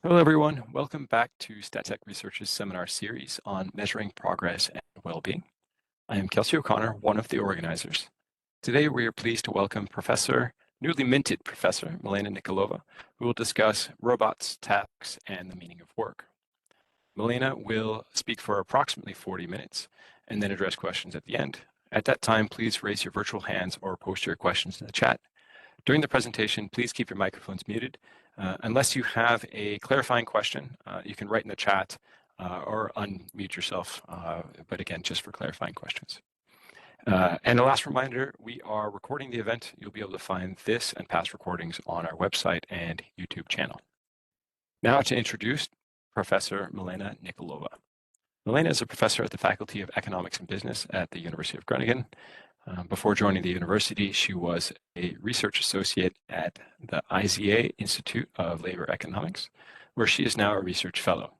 Hello, everyone. Welcome back to StatTech Research's seminar series on measuring progress and well-being. I am Kelsey O'Connor, one of the organizers. Today, we are pleased to welcome newly minted Professor Milena Nikolova, who will discuss robots, tasks, and the meaning of work. Milena will speak for approximately 40 minutes and then address questions at the end. At that time, please raise your virtual hands or post your questions in the chat. During the presentation, please keep your microphones muted. Unless you have a clarifying question, you can write in the chat or unmute yourself, but again, just for clarifying questions. And a last reminder, we are recording the event. You'll be able to find this and past recordings on our website and YouTube channel. Now to introduce Professor Milena Nikolova. Milena is a professor at the Faculty of Economics and Business at the University of Groningen. Before joining the university, she was a research associate at the IZA Institute of Labor Economics, where she is now a research fellow.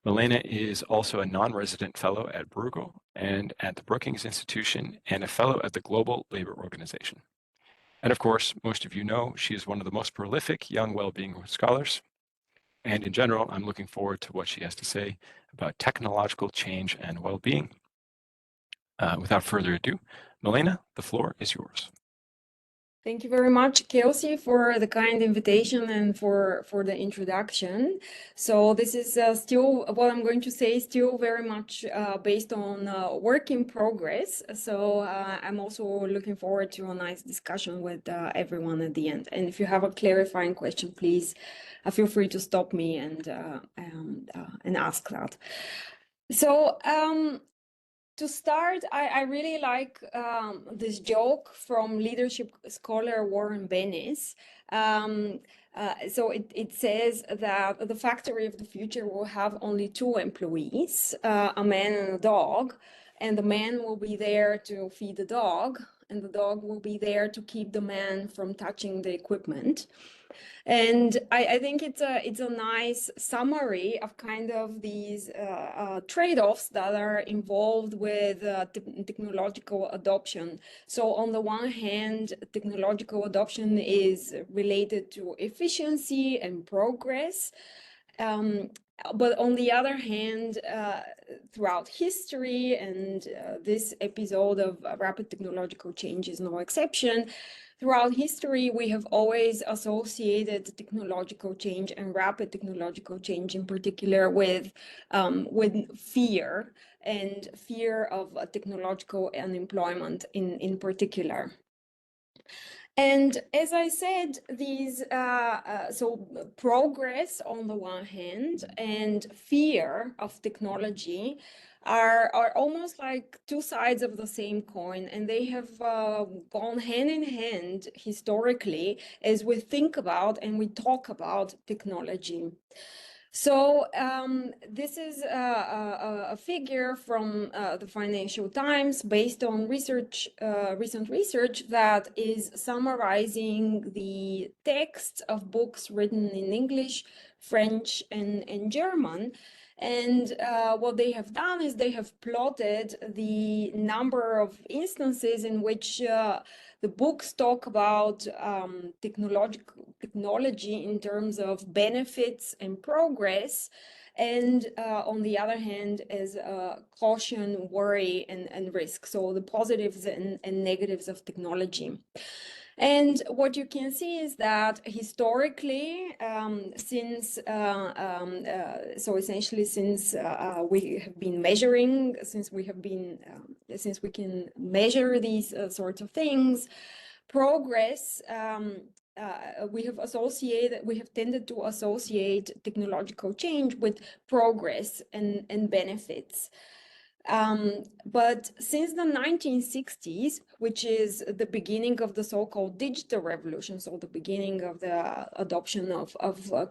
Milena is also a non-resident fellow at Bruegel and at the Brookings Institution and a fellow at the Global Labor Organization. And of course, most of you know, she is one of the most prolific young well-being scholars. And in general, I'm looking forward to what she has to say about technological change and well-being. Without further ado, Milena, the floor is yours. Thank you very much, Kelsey, for the kind invitation and for the introduction. So this is still, what I'm going to say, still very much based on work in progress. So I'm also looking forward to a nice discussion with everyone at the end. And if you have a clarifying question, please feel free to stop me and ask that. So to start, I really like this joke from leadership scholar Warren Bennis. So it says that the factory of the future will have only two employees, a man and a dog, and the man will be there to feed the dog, and the dog will be there to keep the man from touching the equipment. And I think it's a nice summary of kind of these trade-offs that are involved with technological adoption. So on the one hand, technological adoption is related to efficiency and progress. But on the other hand, throughout history, and this episode of rapid technological change is no exception, throughout history, we have always associated technological change and rapid technological change in particular with fear, and fear of technological unemployment in particular. And as I said, these so progress on the one hand and fear of technology are almost like two sides of the same coin, and they have gone hand in hand historically as we think about and we talk about technology. So this is a figure from the Financial Times based on recent research that is summarizing the text of books written in English, French, and German. And what they have done is they have plotted the number of instances in which the books talk about technology in terms of benefits and progress, and on the other hand, as caution, worry, and risk. So the positives and negatives of technology. And what you can see is that historically, since we have been measuring, since we can measure these sorts of things, progress, we have tended to associate technological change with progress and benefits. But since the 1960s, which is the beginning of the so-called digital revolution, so the beginning of the adoption of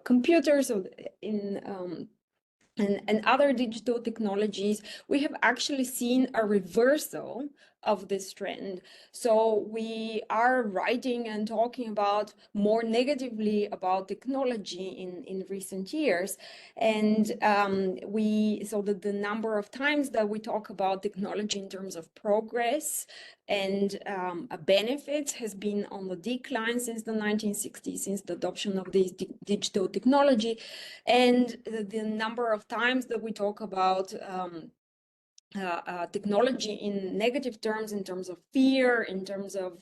computers and other digital technologies, we have actually seen a reversal of this trend. So we are writing and talking about more negatively about technology in recent years. And so the number of times that we talk about technology in terms of progress and benefits has been on the decline since the 1960s, since the adoption of this digital technology. And the number of times that we talk about technology in negative terms, in terms of fear, in terms of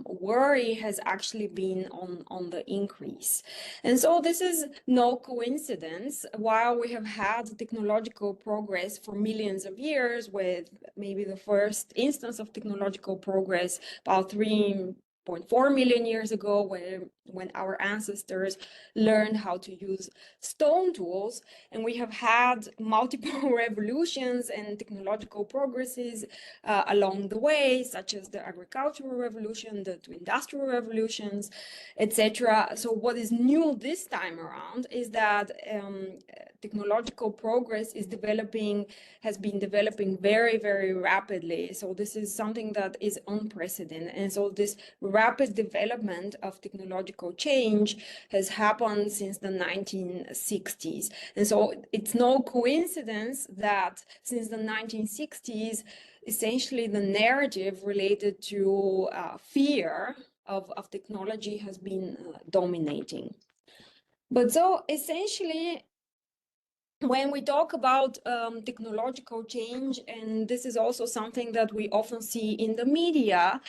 worry, has actually been on the increase. And so this is no coincidence. While we have had technological progress for millions of years, with maybe the first instance of technological progress about 3.4 million years ago, when our ancestors learned how to use stone tools, and we have had multiple revolutions and technological progresses along the way, such as the agricultural revolution, the two industrial revolutions, etc. So what is new this time around is that technological progress has been developing very, very rapidly. So this is something that is unprecedented. And so this rapid development of technological change has happened since the 1960s. And so it's no coincidence that since the 1960s, essentially the narrative related to fear of technology has been dominating. But so essentially, when we talk about technological change, and this is also something that we often see in the media,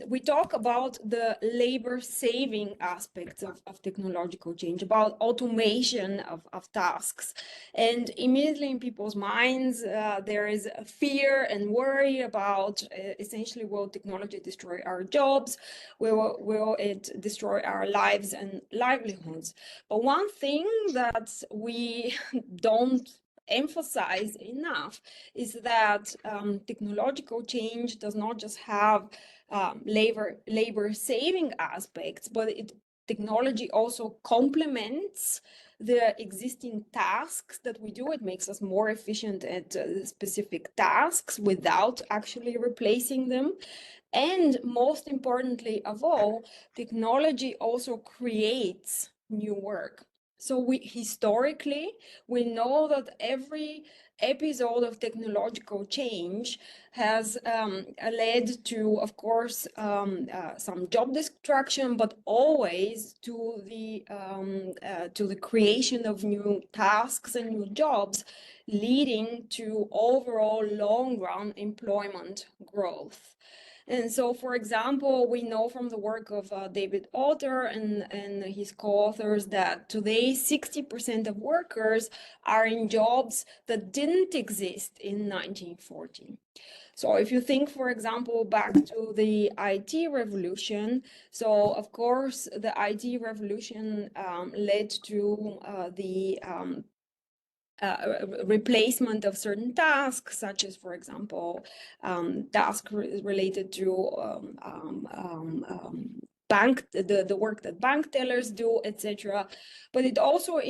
we talk about the labor-saving aspects of technological change, about automation of tasks. And immediately in people's minds, there is a fear and worry about essentially, will technology destroy our jobs? Will it destroy our lives and livelihoods? But one thing that we don't emphasize enough is that technological change does not just have labor saving aspects, but technology also complements the existing tasks that we do. It makes us more efficient at specific tasks without actually replacing them. And most importantly of all, technology also creates new work. So historically, we know that every episode of technological change has led to, of course, some job destruction, but always to the creation of new tasks and new jobs, leading to overall long-run employment growth. And so, for example, we know from the work of David Autor and his co-authors that today 60% of workers are in jobs that didn't exist in 1940. So if you think, for example, back to the IT revolution, so of course the IT revolution led to the replacement of certain tasks, such as, for example, tasks related to the work that bank tellers do, etc. But it also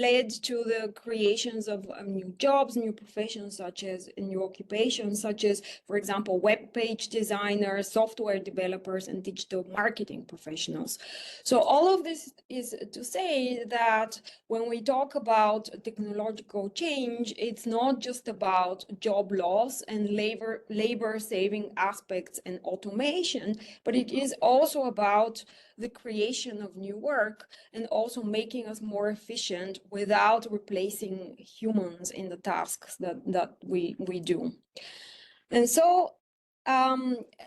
led to the creations of new jobs, new professions, such as new occupations, such as, for example, web page designers, software developers, and digital marketing professionals. So all of this is to say that when we talk about technological change, it's not just about job loss and labor saving aspects and automation, but it is also about the creation of new work and also making us more efficient without replacing humans in the tasks that we do. And so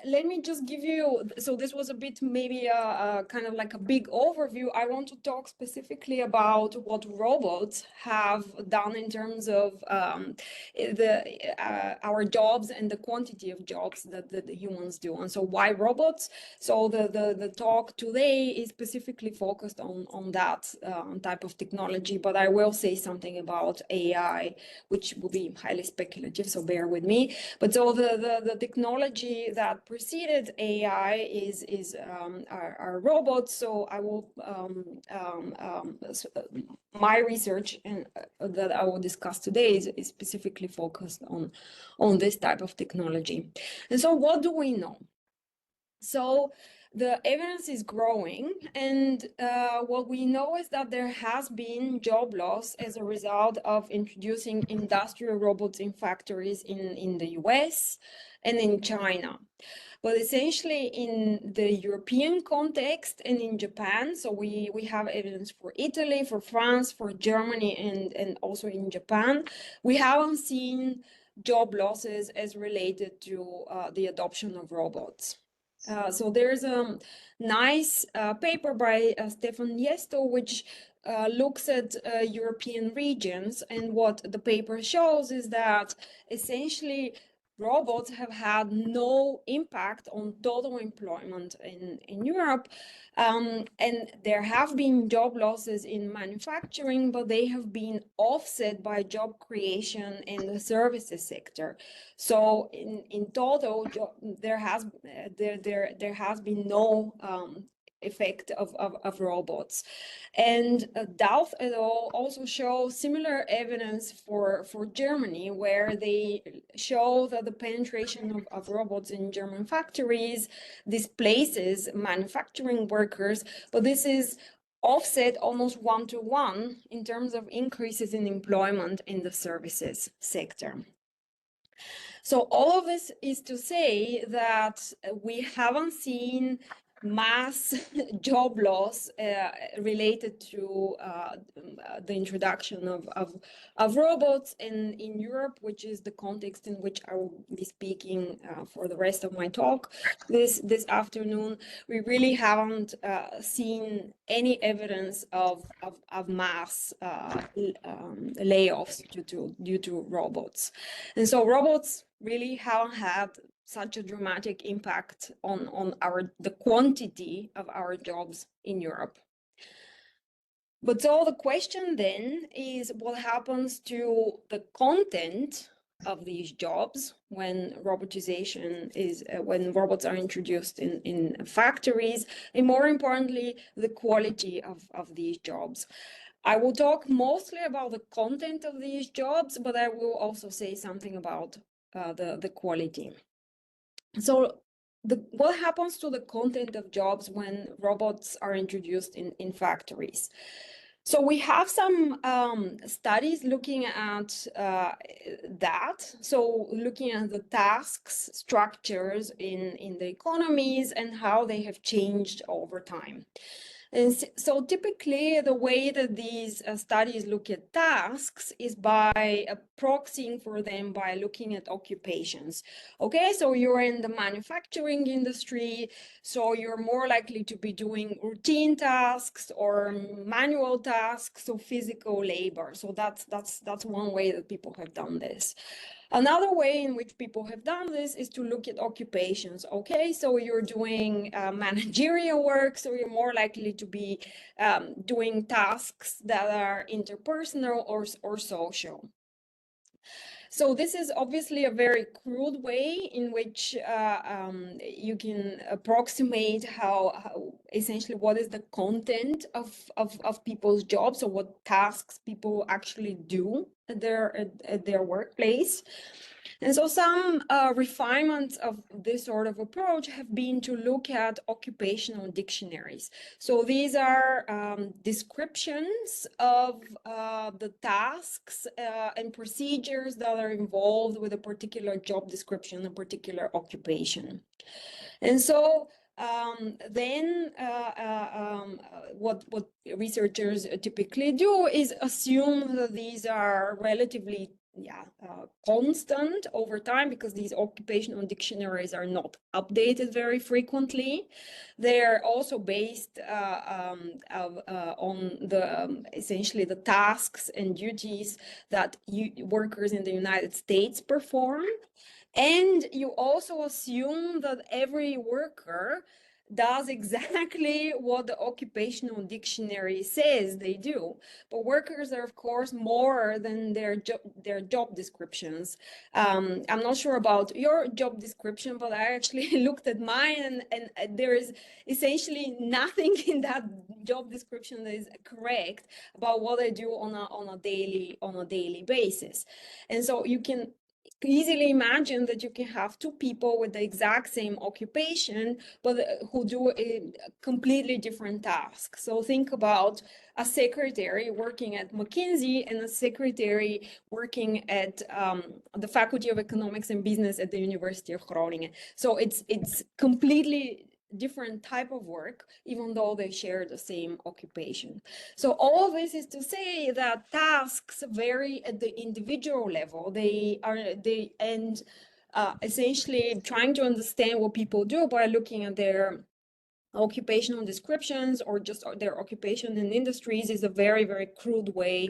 let me just give you, so this was a bit maybe a kind of like a big overview. I want to talk specifically about what robots have done in terms of our jobs and the quantity of jobs that the humans do. And so why robots? So the talk today is specifically focused on that type of technology, but I will say something about AI, which will be highly speculative, so bear with me. But so the technology technology that preceded AI are robots. So I will my research and that I will discuss today is specifically focused on this type of technology. And so, what do we know? So the evidence is growing, and what we know is that there has been job loss as a result of introducing industrial robots in factories in the US and in China. But essentially in the European context and in Japan, so we have evidence for Italy, for France, for Germany, and also in Japan, we haven't seen job losses as related to the adoption of robots. So there's a nice paper by Stefan Yesto, which looks at European regions, and what the paper shows is that essentially robots have had no impact on total employment in Europe. And there have been job losses in manufacturing, but they have been offset by job creation in the services sector. So in total, there has been no effect of robots. And Doubt et al. Also show similar evidence for Germany, where they show that the penetration of robots in German factories displaces manufacturing workers, but this is offset almost one-to-one in terms of increases in employment in the services sector. So all of this is to say that we haven't seen mass job loss related to the introduction of robots in Europe, which is the context in which I will be speaking for the rest of my talk this afternoon. We really haven't seen any evidence of mass layoffs due to robots. And so robots really haven't had such a dramatic impact on the quantity of our jobs in Europe. But so the question then is, what happens to the content of these jobs when robotization is when robots are introduced in factories, and more importantly, the quality of these jobs. I will talk mostly about the content of these jobs, but I will also say something about the quality. So what happens to the content of jobs when robots are introduced in factories? So we have some studies looking at that. So looking at the tasks, structures in the economies and how they have changed over time. And so typically the way that these studies look at tasks is by proxying for them by looking at occupations. Okay, so you're in the manufacturing industry, so you're more likely to be doing routine tasks or manual tasks, so physical labor. So that's one way that people have done this. Another way in which people have done this is to look at occupations. Okay, so you're doing managerial work, so you're more likely to be doing tasks that are interpersonal or social. So this is obviously a very crude way in which you can approximate how essentially what is the content of people's jobs, or what tasks people actually do at their workplace. And so some refinements of this sort of approach have been to look at occupational dictionaries. So these are descriptions of the tasks and procedures that are involved with a particular job description, a particular occupation. And so then what researchers typically do is assume that these are relatively constant over time, because these occupational dictionaries are not updated very frequently. They're also based on the essentially the tasks and duties that workers in the United States perform. And you also assume that every worker does exactly what the occupational dictionary says they do. But workers are, of course, more than their job descriptions. I'm not sure about your job description, but I actually looked at mine, and there is essentially nothing in that job description that is correct about what I do on a daily basis. And so you can easily imagine that you can have two people with the exact same occupation, but who do a completely different task. So think about a secretary working at McKinsey and a secretary working at the Faculty of Economics and Business at the University of Groningen. So it's completely different type of work, even though they share the same occupation. So all of this is to say that tasks vary at the individual level. Essentially trying to understand what people do by looking at their occupational descriptions or just their occupation in industries is a very, very crude way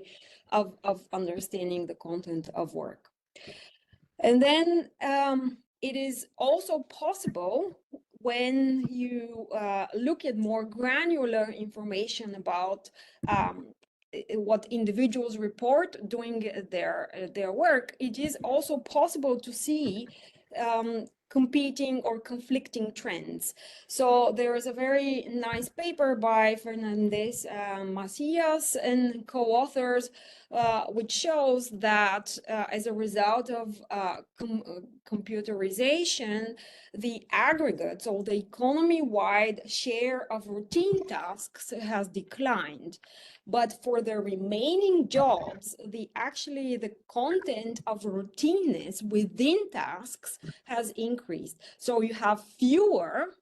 of understanding the content of work. And then it is also possible when you look at more granular information about what individuals report doing their work, it is also possible to see competing or conflicting trends. So there is a very nice paper by Fernandez Macias and co-authors which shows that as a result of computerization, the aggregate, so the economy-wide share of routine tasks has declined. But for the remaining jobs, the content of routineness within tasks has increased. So you have fewer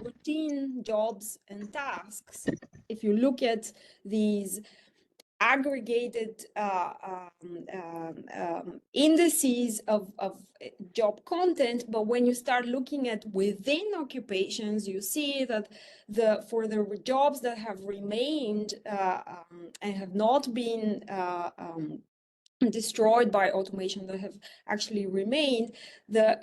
routine jobs and tasks. If you look at these aggregated indices of job content, but when you start looking at within occupations, you see that for the jobs that have remained and have not been destroyed by automation, that have actually remained, the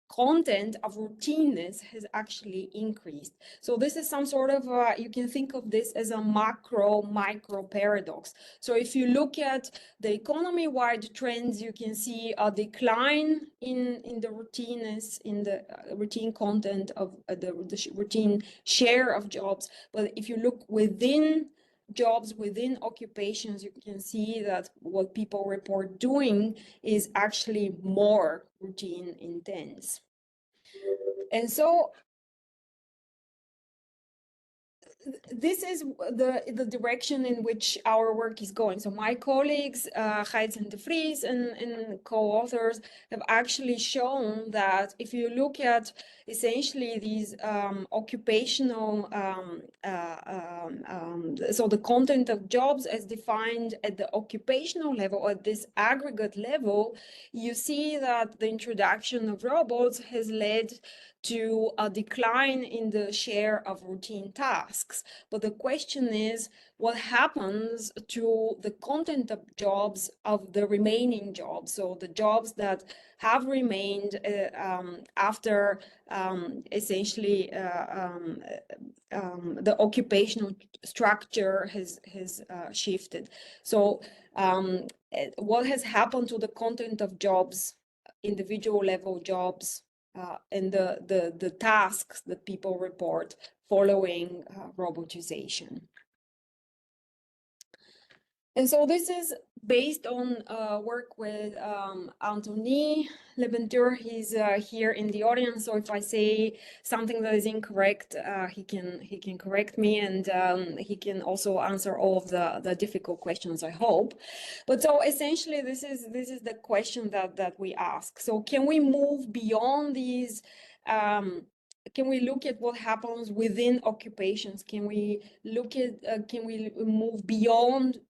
content of routineness has actually increased. So this is some sort of, you can think of this as a macro-micro paradox. So if you look at the economy-wide trends, you can see a decline in the routineness, in the routine content of the routine share of jobs. But if you look within jobs, within occupations, you can see that what people report doing is actually more routine intense. And so this is the direction in which our work is going. So my colleagues, Gijs and de Vries and co-authors have actually shown that if you look at essentially these occupational, so the content of jobs as defined at the occupational level, at this aggregate level, you see that the introduction of robots has led to a decline in the share of routine tasks. But the question is, what happens to the content of jobs of the remaining jobs? So the jobs that have remained after essentially the occupational structure has shifted. So what has happened to the content of jobs, individual level jobs, and the tasks that people report following robotization. And so this is based on work with Anthony Lebentur. He's here in the audience, so if I say something that is incorrect, he can correct me, and he can also answer all of the difficult questions, I hope. But so essentially, this is the question that we ask. So can we move beyond these? Can we look at what happens within occupations? Can we look at? Can we move beyond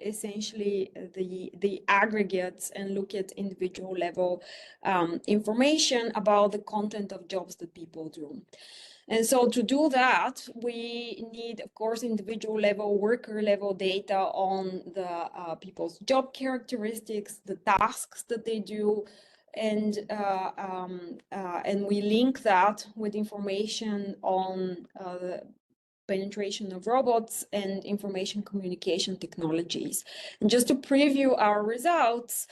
essentially the aggregates and look at individual level information about the content of jobs that people do? And so to do that, we need, of course, individual level, worker level data on the people's job characteristics, the tasks that they do, and we link that with information on the penetration of robots and information communication technologies. And just to preview our results,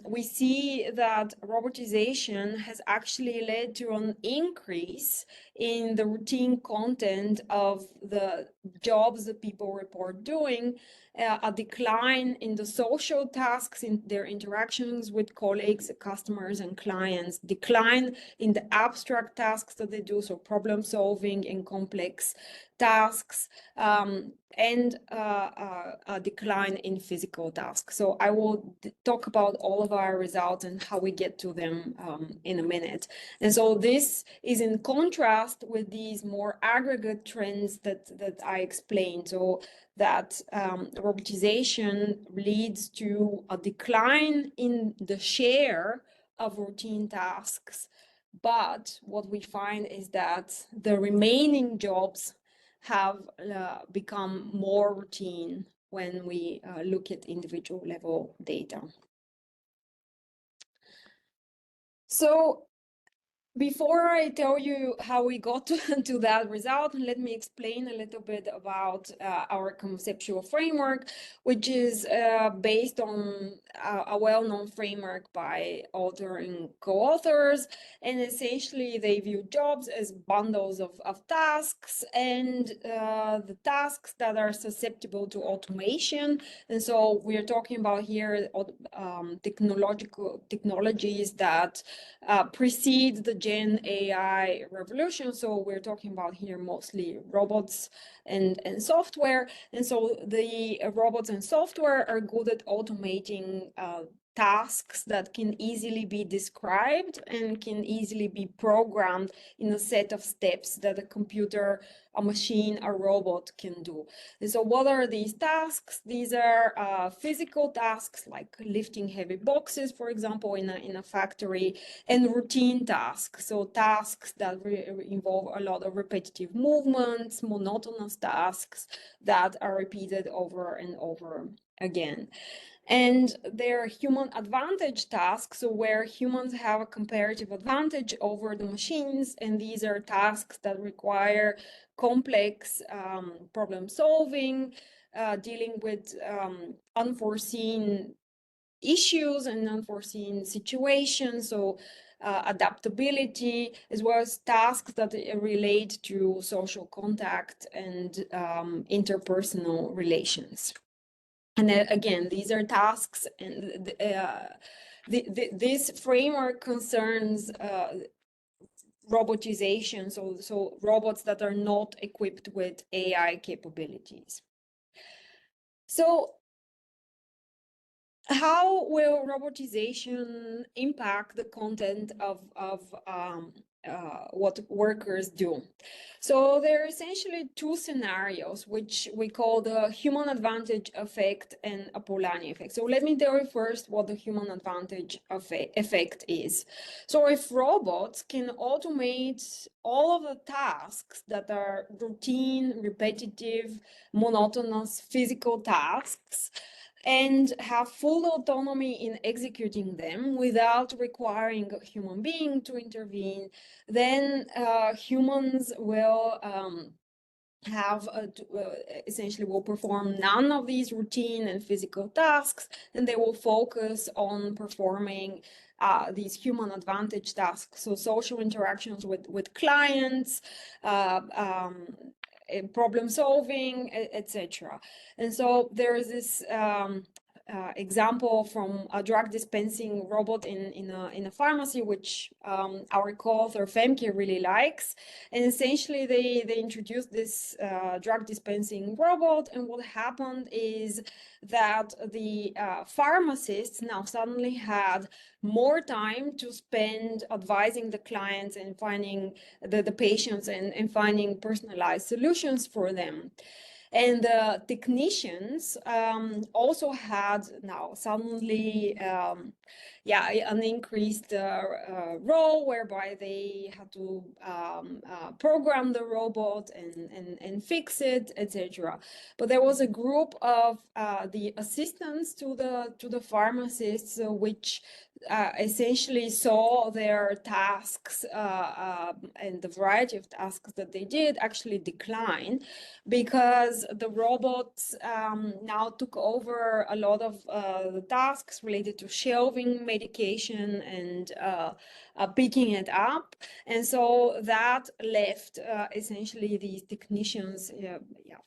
we see that robotization has actually led to an increase in the routine content of the jobs that people report doing, a decline in the social tasks in their interactions with colleagues, customers, and clients, decline in the abstract tasks that they do, so problem solving and complex tasks, and a decline in physical tasks. So I will talk about all of our results and how we get to them in a minute. And so this is in contrast with these more aggregate trends that I explained. So that robotization leads to a decline in the share of routine tasks. But what we find is that the remaining jobs have become more routine when we look at individual level data. So before I tell you how we got to that result, let me explain a little bit about our conceptual framework, which is based on a well-known framework by author and co-authors. And essentially, they view jobs as bundles of tasks, and the tasks that are susceptible to automation. And so we are talking about here technologies that precede the Gen AI revolution. So we're talking about here mostly robots and software. And so the robots and software are good at automating tasks that can easily be described and can easily be programmed in a set of steps that a computer, a machine, a robot can do. And so what are these tasks? These are physical tasks like lifting heavy boxes, for example, in a factory, and routine tasks. So tasks that involve a lot of repetitive movements, monotonous tasks that are repeated over and over again. And they're human advantage tasks, so where humans have a comparative advantage over the machines, and these are tasks that require complex problem solving, dealing with unforeseen issues and unforeseen situations, so adaptability, as well as tasks that relate to social contact and interpersonal relations. And again, these are tasks, and this framework concerns robotization, so robots that are not equipped with AI capabilities. So how will robotization impact the content of what workers do? So there are essentially two scenarios, which we call the human advantage effect and a Polanyi effect. So let me tell you first what the human advantage effect is. So if robots can automate all of the tasks that are routine, repetitive, monotonous, physical tasks, and have full autonomy in executing them without requiring a human being to intervene, then humans will essentially will perform none of these routine and physical tasks, and they will focus on performing these human advantage tasks, so social interactions with clients, problem solving, etc. And so there is this example from a drug dispensing robot in a pharmacy, which our co-author Femke really likes. And essentially they introduced this drug dispensing robot, and what happened is that the pharmacists now suddenly had more time to spend advising the clients and finding the patients and finding personalized solutions for them. And the technicians also had now suddenly an increased role, whereby they had to program the robot and fix it, etc. But there was a group of the assistants to the pharmacists, which essentially saw their tasks and the variety of tasks that they did actually decline, because the robots now took over a lot of the tasks related to shelving medication and picking it up. And so that left essentially these technicians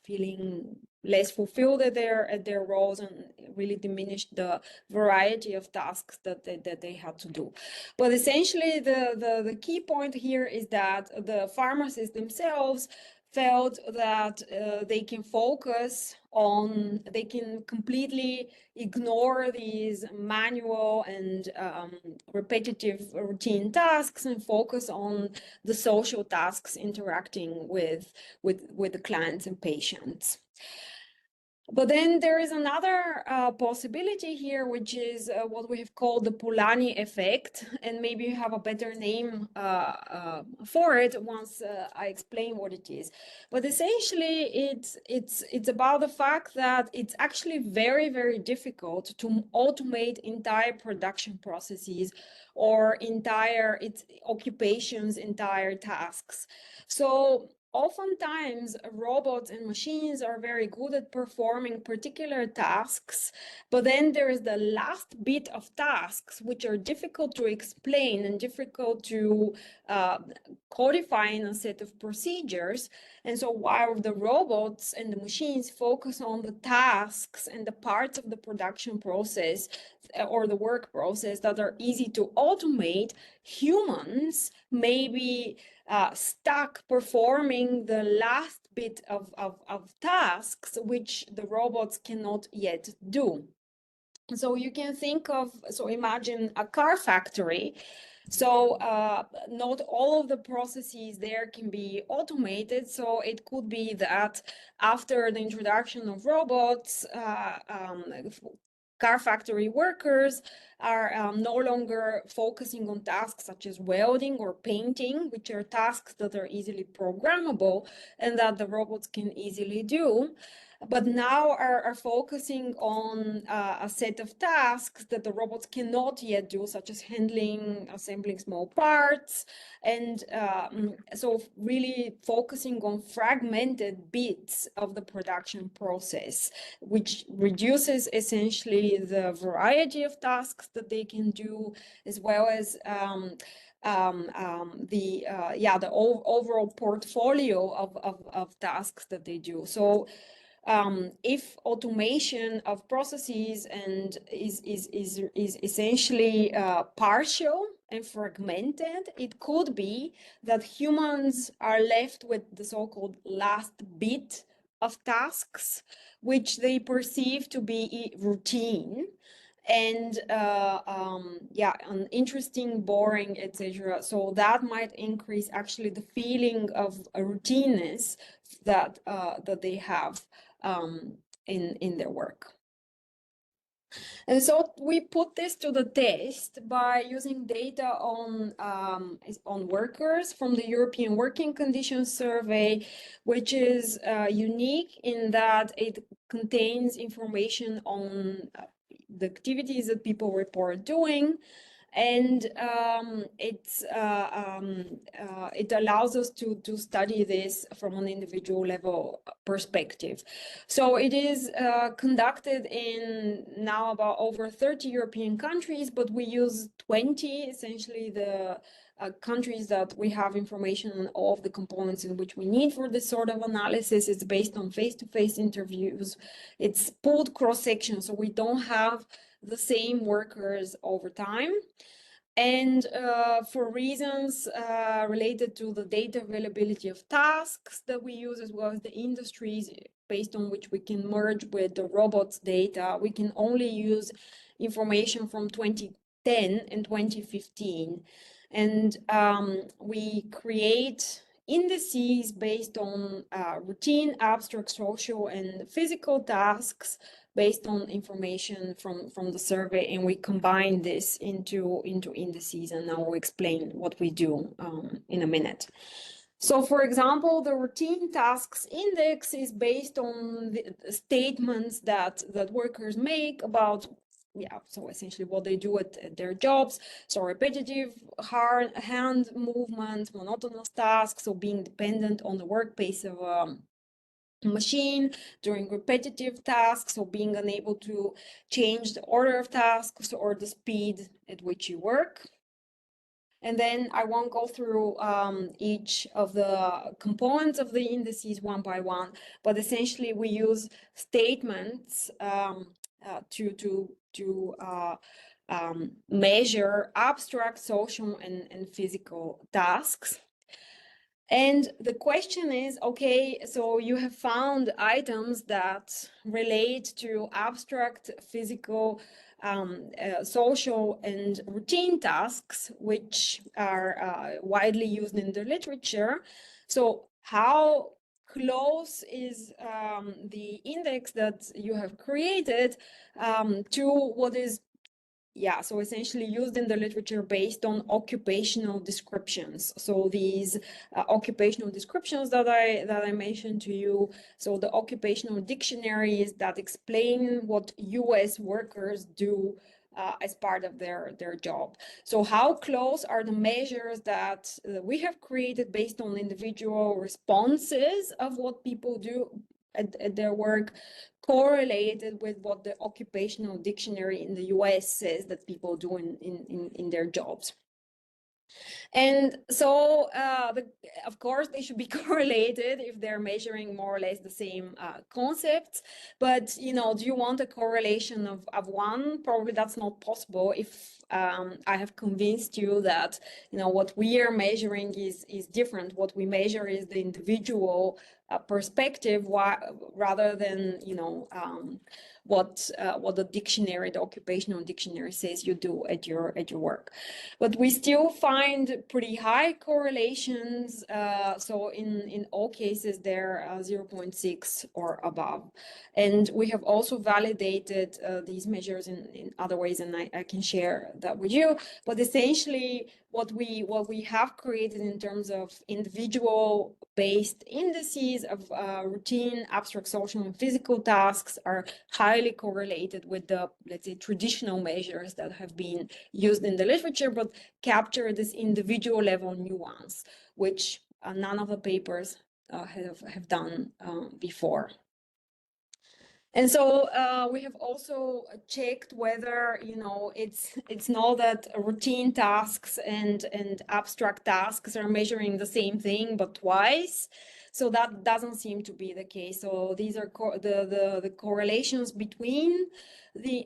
feeling less fulfilled at their roles, and really diminished the variety of tasks that they had to do. But essentially, the key point here is that the pharmacists themselves felt that they can completely ignore these manual and repetitive routine tasks and focus on the social tasks interacting with the clients and patients. But then there is another possibility here, which is what we have called the Polanyi effect, and maybe you have a better name for it once I explain what it is. But essentially, it's about the fact that it's actually very, very difficult to automate entire production processes or entire occupations, entire tasks. So oftentimes, robots and machines are very good at performing particular tasks, but then there is the last bit of tasks which are difficult to explain and difficult to codify in a set of procedures. And so while the robots and the machines focus on the tasks and the parts of the production process or the work process that are easy to automate, humans may be stuck performing the last bit of tasks which the robots cannot yet do. So you can imagine a car factory. So not all of the processes there can be automated. So it could be that after the introduction of robots, car factory workers are no longer focusing on tasks such as welding or painting, which are tasks that are easily programmable and that the robots can easily do, but now are focusing on a set of tasks that the robots cannot yet do, such as assembling small parts, and so really focusing on fragmented bits of the production process, which reduces essentially the variety of tasks that they can do, as well as the overall portfolio of tasks that they do. So if automation of processes and is essentially partial and fragmented, it could be that humans are left with the so-called last bit of tasks, which they perceive to be routine and uninteresting, boring, etc. So that might increase actually the feeling of a routineness that they have in their work. And so we put this to the test by using data on workers from the European Working Conditions Survey, which is unique in that it contains information on the activities that people report doing, and it allows us to study this from an individual level perspective. So it is conducted in now about over 30 European countries, but we use 20, essentially the countries that we have information on all of the components in which we need for this sort of analysis. It's based on face-to-face interviews. It's pooled cross-section, so we don't have the same workers over time. And for reasons related to the data availability of tasks that we use, as well as the industries based on which we can merge with the robots data, we can only use information from 2010 and 2015. And we create indices based on routine, abstract, social, and physical tasks based on information from the survey, and we combine this into indices, and now we'll explain what we do in a minute. So, for example, the routine tasks index is based on the statements that workers make about so essentially what they do at their jobs. So repetitive hard hand movement, monotonous tasks, so being dependent on the work pace of machine during repetitive tasks, so being unable to change the order of tasks or the speed at which you work. And then I won't go through each of the components of the indices one by one, but essentially we use statements to measure abstract social and physical tasks. And the question is, okay, so you have found items that relate to abstract, physical, social, and routine tasks, which are widely used in the literature. So how close is the index that you have created to what is so essentially used in the literature based on occupational descriptions. So these occupational descriptions that I mentioned to you, so the occupational dictionaries that explain what US workers do as part of their job. So how close are the measures that we have created based on individual responses of what people do at their work, correlated with what the occupational dictionary in the US says that people do in their jobs. And so, of course, they should be correlated if they're measuring more or less the same concepts. But, you know, do you want a correlation of one? Probably that's not possible if I have convinced you that, you know, what we are measuring is different. What we measure is the individual perspective, rather than, you know, what the dictionary, the occupational dictionary says you do at your work. But we still find pretty high correlations. So in all cases, they're 0.6 or above. And we have also validated these measures in other ways, and I can share that with you. But essentially, what we have created in terms of individual based indices of routine, abstract, social, and physical tasks are highly correlated with the, let's say, traditional measures that have been used in the literature, but capture this individual level nuance, which none of the papers have done before. And so we have also checked whether, you know, it's not that routine tasks and abstract tasks are measuring the same thing, but twice. So that doesn't seem to be the case. So these are the correlations between the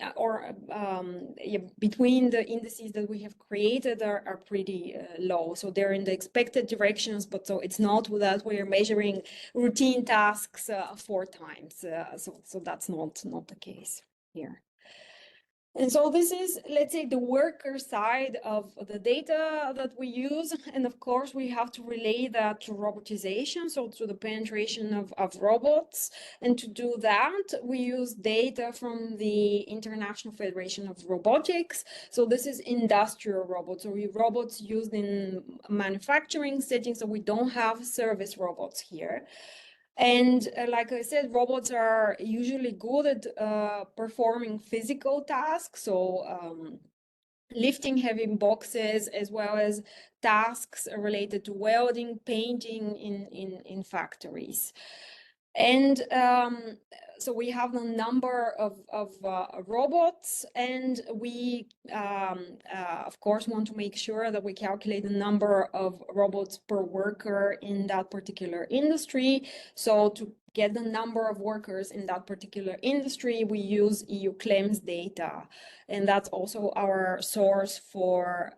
between the indices that we have created are pretty low. So they're in the expected directions, but so it's not that we are measuring routine tasks 4 times. So that's not the case here. And so this is, let's say, the worker side of the data that we use. And of course, we have to relay that to robotization, so to the penetration of robots. And to do that, we use data from the International Federation of Robotics. So this is industrial robots, so robots used in manufacturing settings. So we don't have service robots here. And like I said, robots are usually good at performing physical tasks, so lifting heavy boxes, as well as tasks related to welding, painting in factories. And so we have a number of robots, and we, of course, want to make sure that we calculate the number of robots per worker in that particular industry. So to get the number of workers in that particular industry, we use EU claims data. And that's also our source for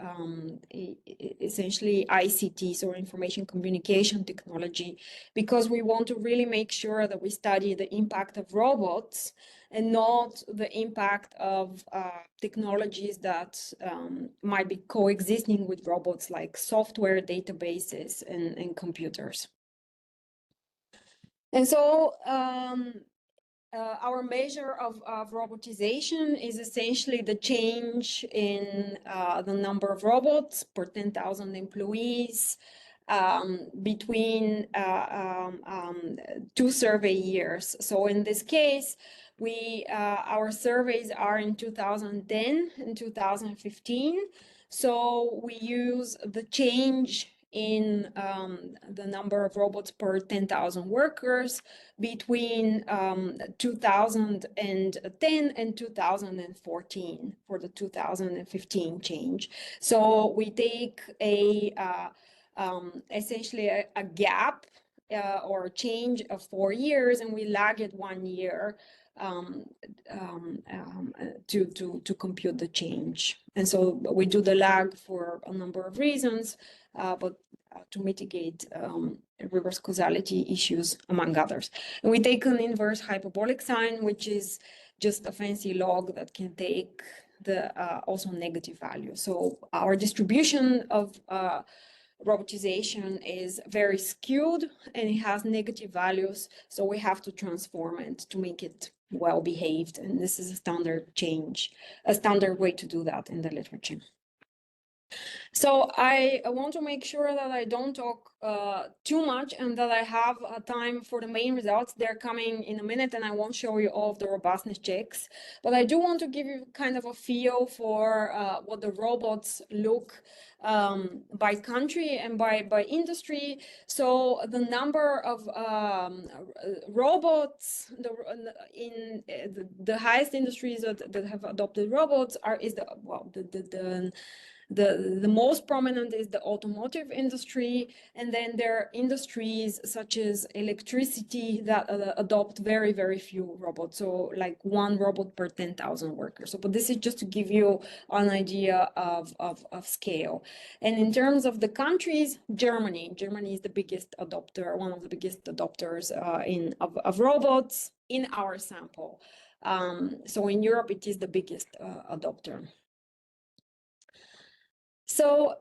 essentially ICT, so information communication technology, because we want to really make sure that we study the impact of robots and not the impact of technologies that might be coexisting with robots, like software, databases, and computers. And so our measure of robotization is essentially the change in the number of robots per 10,000 employees between 2 survey years. So in this case, Our surveys are in 2010 and 2015. So we use the change in the number of robots per 10,000 workers between 2010 and 2014 for the 2015 change. So we take essentially a gap or a change of 4 years, and we lag it 1 year to compute the change. And so we do the lag for a number of reasons, but to mitigate reverse causality issues, among others. And we take an inverse hyperbolic sign, which is just a fancy log that can take the also negative value. So our distribution of robotization is very skewed and it has negative values, so we have to transform it to make it well behaved, and this is a standard change, a standard way to do that in the literature. So I want to make sure that I don't talk too much and that I have time for the main results. They're coming in a minute and I won't show you all of the robustness checks, but I do want to give you kind of a feel for what the robots look by country and by industry. So the number of robots in the highest industries that have adopted robots is the most prominent is the automotive industry, and then there are industries such as electricity that adopt very, very few robots, so like 1 robot per 10,000 workers. So, but this is just to give you an idea of scale. And in terms of the countries, Germany is the biggest adopter, one of the biggest adopters of robots in our sample. So in Europe, it is the biggest adopter. So,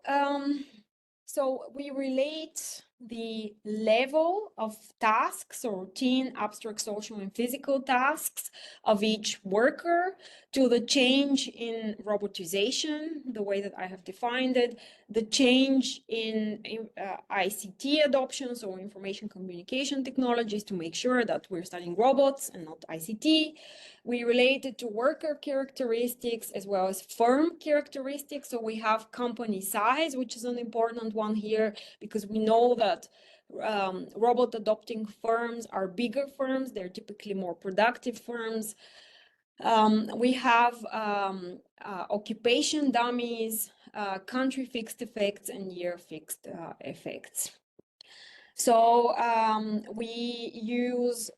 so we relate the level of tasks, or routine, abstract, social, and physical tasks of each worker to the change in robotization, the way that I have defined it, the change in ICT adoption, so information communication technologies, to make sure that we're studying robots and not ICT. We relate it to worker characteristics as well as firm characteristics. So we have company size, which is an important one here, because we know that robot adopting firms are bigger firms. They're typically more productive firms. We have occupation dummies, country fixed effects, and year fixed effects. So we use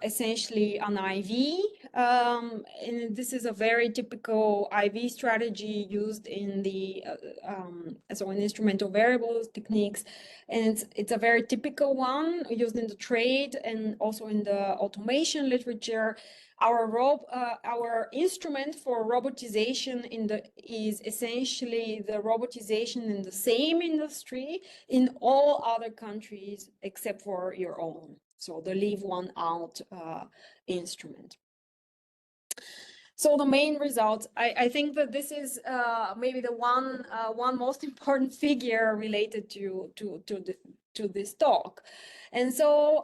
essentially an IV, and this is a very typical IV strategy used in the so in instrumental variables techniques, and it's a very typical one used in the trade and also in the automation literature. Our instrument for robotization is essentially the robotization in the same industry in all other countries except for your own. So the leave one out instrument. So the main results, I think that this is maybe the one most important figure related to this talk. And so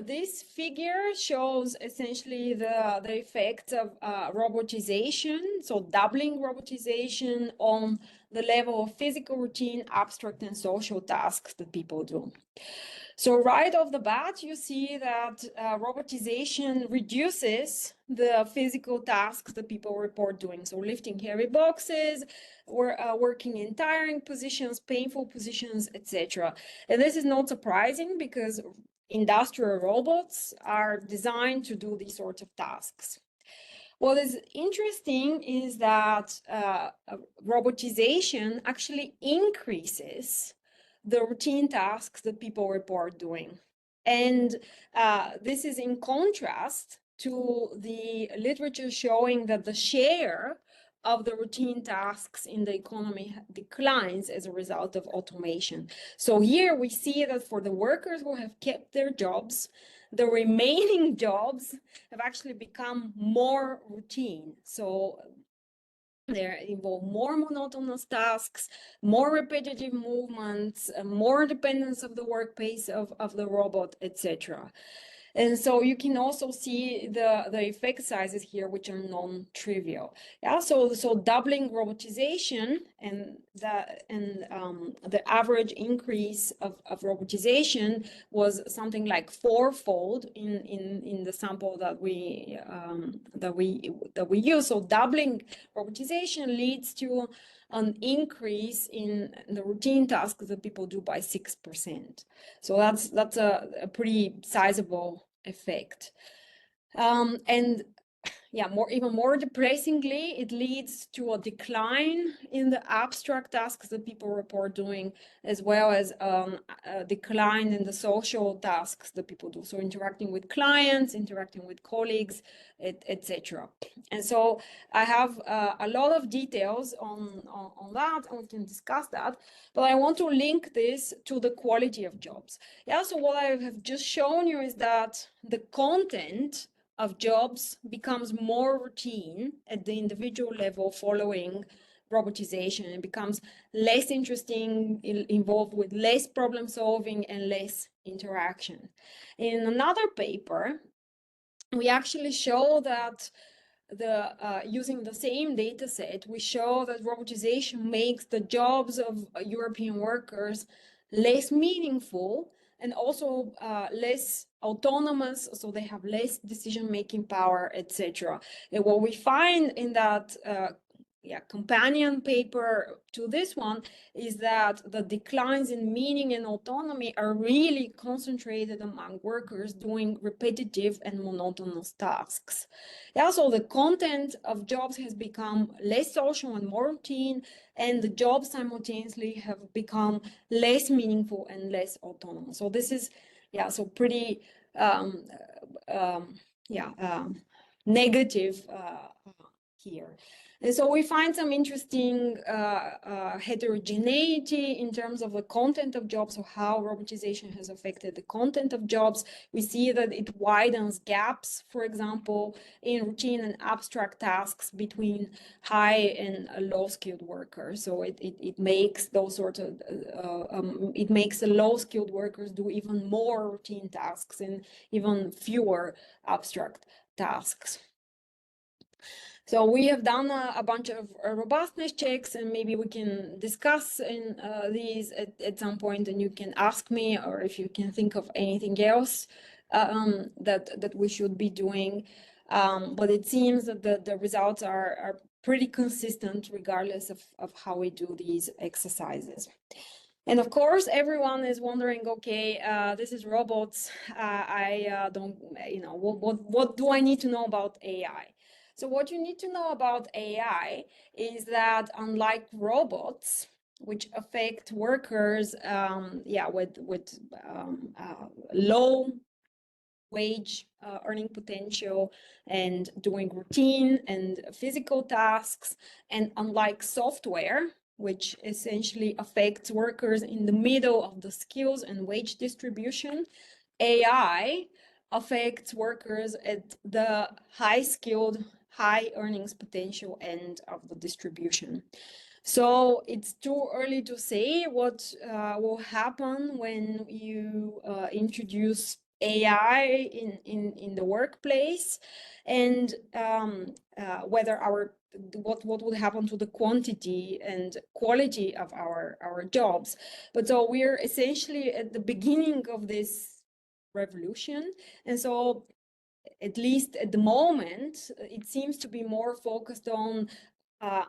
this figure shows essentially the effects of robotization, so doubling robotization on the level of physical routine, abstract, and social tasks that people do. So right off the bat, you see that robotization reduces the physical tasks that people report doing. So lifting heavy boxes, or working in tiring positions, painful positions, etc. And this is not surprising because industrial robots are designed to do these sorts of tasks. What is interesting is that robotization actually increases the routine tasks that people report doing. And this is in contrast to the literature showing that the share of the routine tasks in the economy declines as a result of automation. So here we see that for the workers who have kept their jobs, the remaining jobs have actually become more routine. So they involve more monotonous tasks, more repetitive movements, more dependence of the work pace of the robot, etc. And so you can also see the effect sizes here, which are non-trivial. Yeah, so doubling robotization and the average increase of robotization was something like fourfold in the sample that we use. So doubling robotization leads to an increase in the routine tasks that people do by 6%. So that's a pretty sizable effect. And yeah, even more depressingly, it leads to a decline in the abstract tasks that people report doing, as well as a decline in the social tasks that people do. So interacting with clients, interacting with colleagues, etc. And so I have a lot of details on that, and we can discuss that. But I want to link this to the quality of jobs. Yeah, so what I have just shown you is that the content of jobs becomes more routine at the individual level following robotization. It becomes less interesting, involved with less problem solving and less interaction. In another paper, we actually show that using the same data set, we show that robotization makes the jobs of European workers less meaningful and also less autonomous, so they have less decision-making power, etc. And what we find in that companion paper to this one is that the declines in meaning and autonomy are really concentrated among workers doing repetitive and monotonous tasks. Yeah, so the content of jobs has become less social and more routine, and the jobs simultaneously have become less meaningful and less autonomous. So this is, yeah, so pretty, negative here. And so we find some interesting heterogeneity in terms of the content of jobs, or how robotization has affected the content of jobs. We see that it widens gaps, for example, in routine and abstract tasks between high and low skilled workers. So it makes those sorts of, it makes the low skilled workers do even more routine tasks and even fewer abstract tasks. So we have done a bunch of robustness checks, and maybe we can discuss in these at some point, and you can ask me, or if you can think of anything else that we should be doing. But it seems that the results are pretty consistent regardless of how we do these exercises. And of course, everyone is wondering, okay, this is robots. I don't, what do I need to know about AI? So what you need to know about AI is that unlike robots, which affect workers, with low wage earning potential and doing routine and physical tasks, and unlike software, which essentially affects workers in the middle of the skills and wage distribution, AI affects workers at the high-skilled, high earnings potential end of the distribution. So it's too early to say what will happen when you introduce AI in the workplace, and whether what would happen to the quantity and quality of our jobs. But so we're essentially at the beginning of this revolution, and so at least at the moment, it seems to be more focused on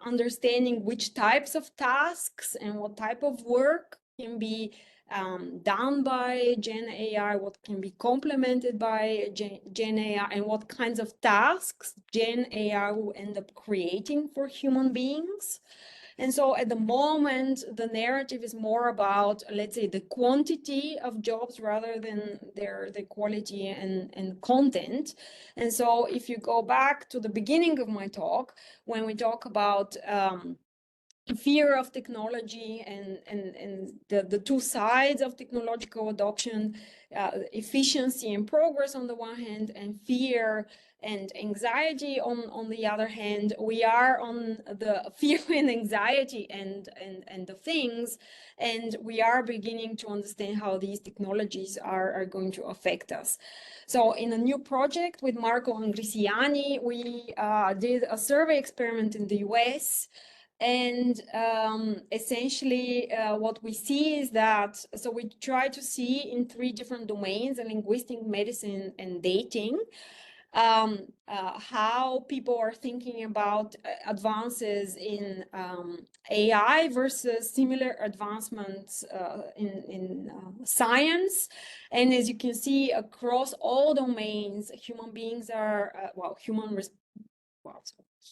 understanding which types of tasks and what type of work can be done by Gen AI, what can be complemented by Gen AI, and what kinds of tasks Gen AI will end up creating for human beings. And so at the moment, the narrative is more about, let's say, the quantity of jobs rather than their quality and content. And so if you go back to the beginning of my talk, when we talk about fear of technology and the two sides of technological adoption, efficiency and progress on the one hand, and fear And anxiety, on the other hand, we are on the fear and anxiety and the things, and we are beginning to understand how these technologies are going to affect us. So in a new project with Marco Angrisiani, we did a survey experiment in the US. And essentially, what we see is that, so we try to see in 3 different domains: linguistic, medicine, and dating, how people are thinking about advances in AI versus similar advancements in science. And as you can see, across all domains, human beings are,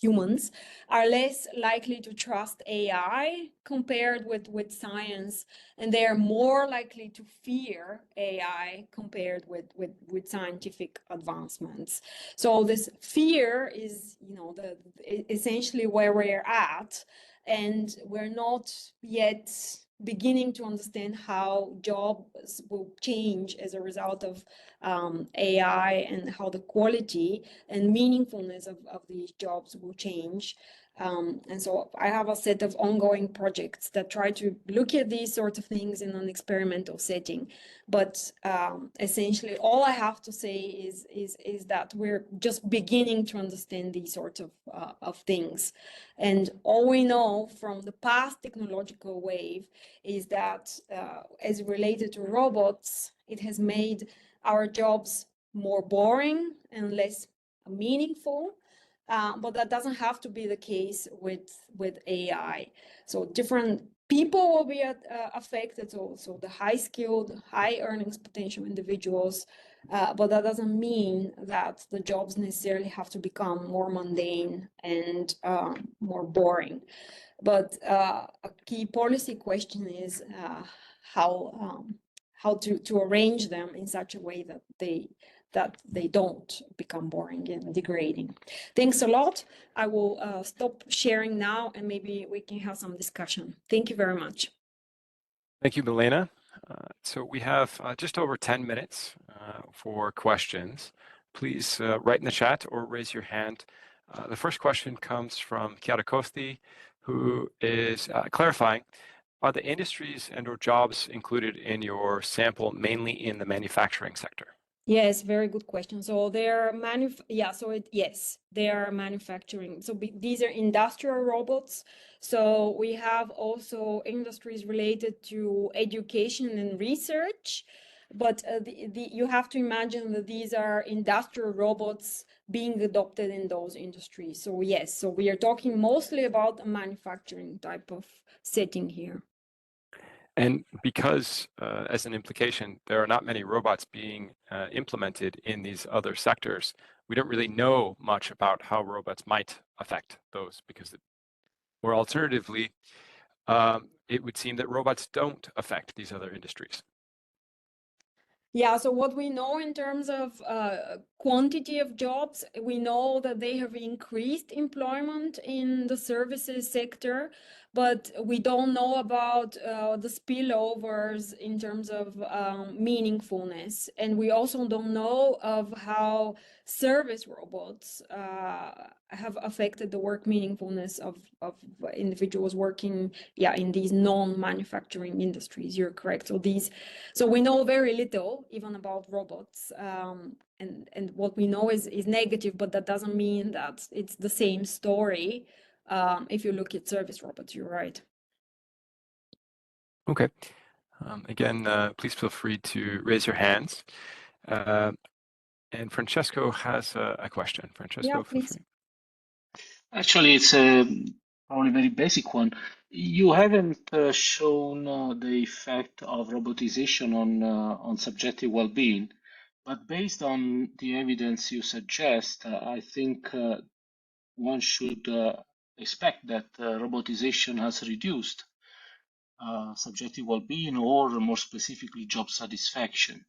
humans are less likely to trust AI compared with science, and they are more likely to fear AI compared with scientific advancements. So this fear is, essentially where we're at, and we're not yet beginning to understand how jobs will change as a result of AI, and how the quality and meaningfulness of these jobs will change. And so I have a set of ongoing projects that try to look at these sorts of things in an experimental setting. But essentially, all I have to say is that we're just beginning to understand these sorts of things. And all we know from the past technological wave is that as related to robots, it has made our jobs more boring and less meaningful. But that doesn't have to be the case with AI. So different people will be affected, so the high-skilled, high earnings potential individuals, but that doesn't mean that the jobs necessarily have to become more mundane and more boring. But a key policy question is how to arrange them in such a way that they don't become boring and degrading. Thanks a lot. I will stop sharing now, and maybe we can have some discussion. Thank you very much. Thank you, Milena. So we have just over 10 minutes for questions. Please write in the chat or raise your hand. The first question comes from Chiara Costi, who is clarifying, are the industries and or jobs included in your sample mainly in the manufacturing sector? Yes, very good question. So they're yes, they are manufacturing. So these are industrial robots. So we have also industries related to education and research, but you have to imagine that these are industrial robots being adopted in those industries. So yes, so we are talking mostly about a manufacturing type of setting here. And because, as an implication, there are not many robots being implemented in these other sectors, we don't really know much about how robots might affect those, because, or alternatively, it would seem that robots don't affect these other industries. Yeah, so what we know in terms of quantity of jobs, we know that they have increased employment in the services sector, but we don't know about the spillovers in terms of meaningfulness. And we also don't know of how service robots have affected the work meaningfulness of individuals working, in these non-manufacturing industries. You're correct. So we know very little even about robots, and what we know is negative, but that doesn't mean that it's the same story. If you look at service robots, you're right. Okay. Again, please feel free to raise your hands. And Francesco has a question. Francesco, feel free. Actually, it's a probably very basic one. You haven't shown the effect of robotization on subjective well-being, but based on the evidence you suggest, I think one should expect that robotization has reduced subjective well-being, or more specifically, job satisfaction.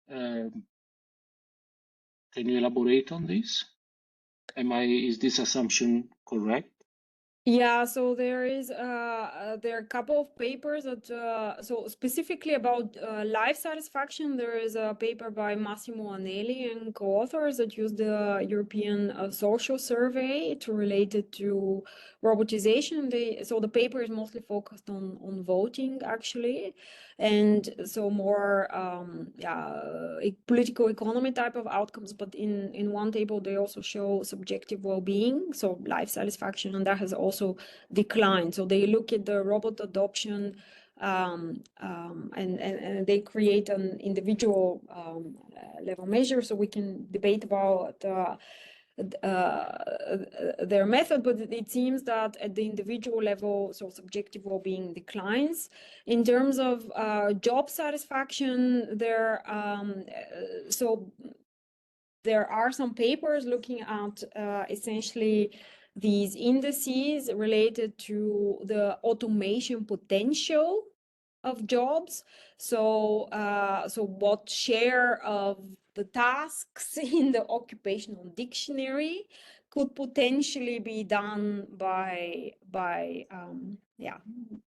Can you elaborate on this? Is this assumption correct? Yeah, so there are a couple of papers that so specifically about life satisfaction. There is a paper by Massimo Anelli and co-authors that use the European Social Survey to relate it to robotization. So the paper is mostly focused on voting actually, and so more political economy type of outcomes. But in one table they also show subjective well-being, so life satisfaction, and that has also declined. So they look at the robot adoption and they create an individual level measure, so we can debate about their method, but it seems that at the individual level, so subjective well-being declines. In terms of job satisfaction, so there are some papers looking at essentially these indices related to the automation potential of jobs. So, so what share of the tasks in the occupational dictionary could potentially be done by